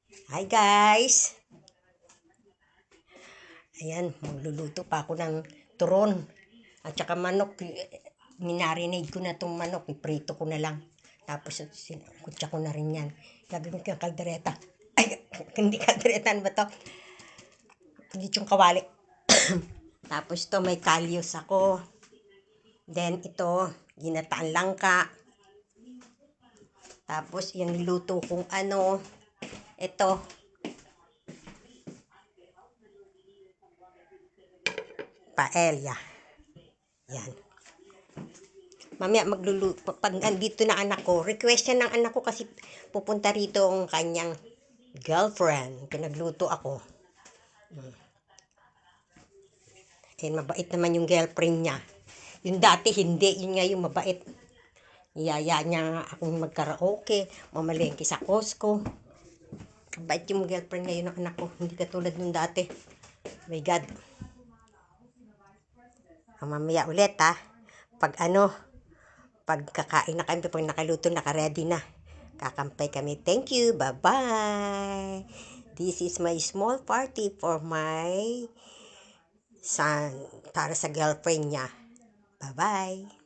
Hi guys! Ayan, magluluto pa ako ng turon. At saka manok, minarinade ko na tong manok, iprito ko na lang. Tapos kutsa ko na rin yan. Gagawin ko yung kaldereta. Ay, hindi kaldereta, ano ba to? Hindi yung kawali. Tapos to may kalyos ako. Then ito, ginataan langka. Tapos yung niluto kong ito, paella. Yan. Mamaya magluluto, pag andito na anak ko, request yan ng anak ko kasi pupunta rito ang kanyang girlfriend. Pinagluto ako. Eh, mabait naman yung girlfriend niya. Yung dati hindi, yun nga yung mabait. Iyaya niya nga akong magkaraoke, mamalengke sa Costco. Mabait yung girlfriend ngayon ng anak ko, hindi katulad nung dati. My God. Mamaya ulit ha. Pag pag kakain na kami, pag nakaluto, nakaready na. Kakampay kami. Thank you. Bye-bye. This is my small party for my son. Para sa girlfriend niya. Bye-bye.